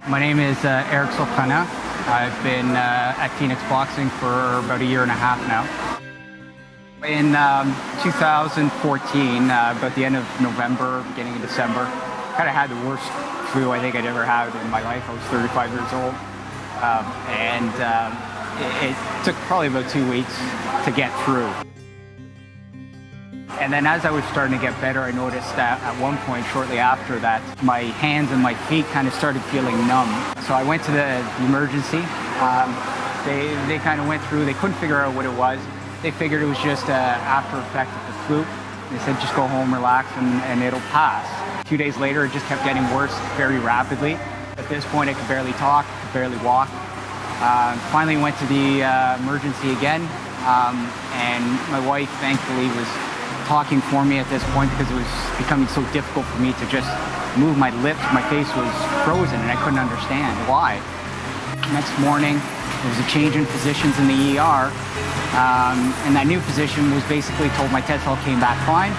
My name is Eric Surprenant. I've been at Phoenix Boxing for about a year and a half now. In 2014, about the end of November, beginning of December, kind of had the worst flu I think I'd ever had in my life. I was 35 years old, it took probably about 2 weeks to get through. And then as I was starting to get better, I noticed that at one point shortly after that, my hands and my feet kind of started feeling numb. So I went to the emergency. They kind of went through, they couldn't figure out what it was. They figured it was just an after effect of the flu. They said, just go home, relax, and it'll pass. A few days later, it just kept getting worse very rapidly. At this point, I could barely talk, could barely walk. Finally went to the emergency again, and my wife, thankfully, was talking for me at this point because it was becoming so difficult for me to just move my lips. My face was frozen and I couldn't understand why. Next morning, there was a change in physicians in the ER, and that new physician was basically told my tests all came back fine.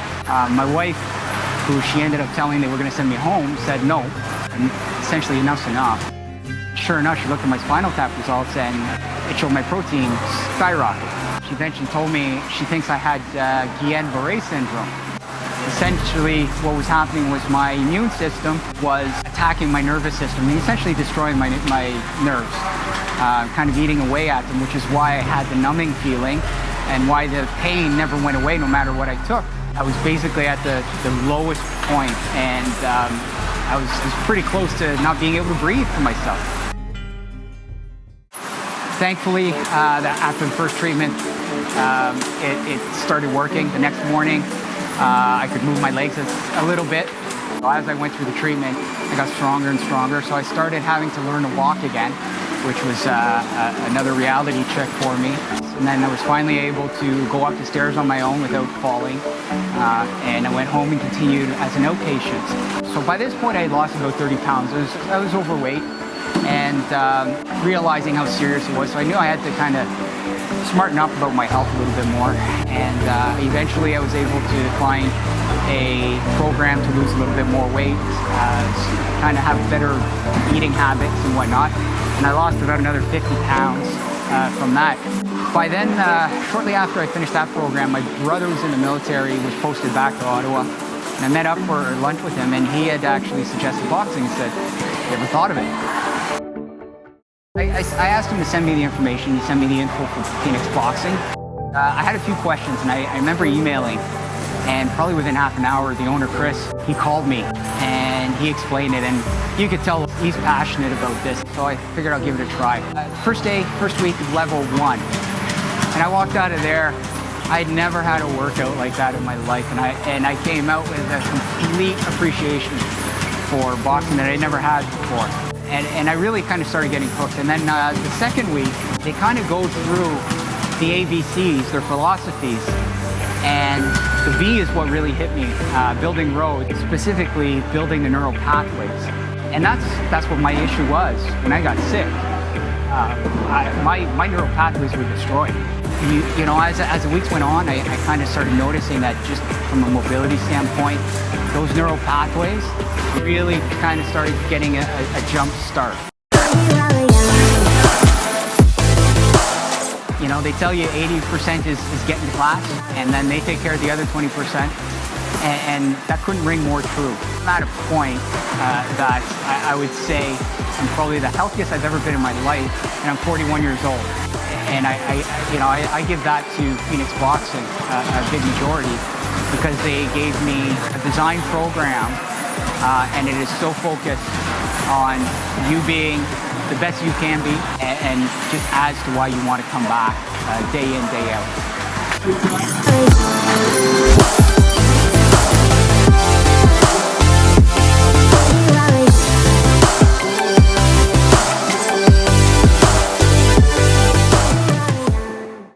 My wife, who she ended up telling they were going to send me home, said no, and essentially enough's enough. Sure enough, she looked at my spinal tap results and it showed my protein skyrocket. She eventually told me she thinks I had Guillain-Barré syndrome. Essentially, what was happening was my immune system was attacking my nervous system and essentially destroying my nerves, kind of eating away at them, which is why I had the numbing feeling and why the pain never went away no matter what I took. I was basically at the lowest point, and I was pretty close to not being able to breathe for myself. Thankfully, after the first treatment, it started working. The next morning, I could move my legs a little bit. So as I went through the treatment, I got stronger and stronger. So I started having to learn to walk again, which was another reality check for me. And then I was finally able to go up the stairs on my own without falling. And I went home and continued as an outpatient. So by this point, I had lost about 30 pounds. I was overweight and realizing how serious it was. So I knew I had to kind of smarten up about my health a little bit more. And eventually I was able to find a program to lose a little bit more weight, kind of have better eating habits and whatnot. And I lost about another 50 pounds from that. By then, shortly after I finished that program, my brother was in the military, was posted back to Ottawa. And I met up for lunch with him, and he had actually suggested boxing. He said, "You ever thought of it?" I asked him to send me the information. He sent me the info for Phoenix Boxing. I had a few questions, and I remember emailing, and probably within half an hour, the owner, Chris, he called me, and he explained it, and you could tell he's passionate about this, so I figured I'll give it a try. First week, level 1, and I walked out of there. I'd never had a workout like that in my life, and I came out with a complete appreciation for boxing that I never had before. And I really kind of started getting hooked. And then the second week, they kind of go through the ABCs, their philosophies. And the B is what really hit me, building roads, specifically building the neural pathways. And that's what my issue was when I got sick. My neural pathways were destroyed. You know, as the weeks went on, I kind of started noticing that just from a mobility standpoint, those neural pathways really kind of started getting a jump start. You know, they tell you 80% is getting to class, and then they take care of the other 20%, and that couldn't ring more true. I'm at a point that I would say I'm probably the healthiest I've ever been in my life, and I'm 41 years old. And I give that to Phoenix Boxing, a big majority, because they gave me a design program, and it is so focused on you being the best you can be, and just adds to why you want to come back day in, day out.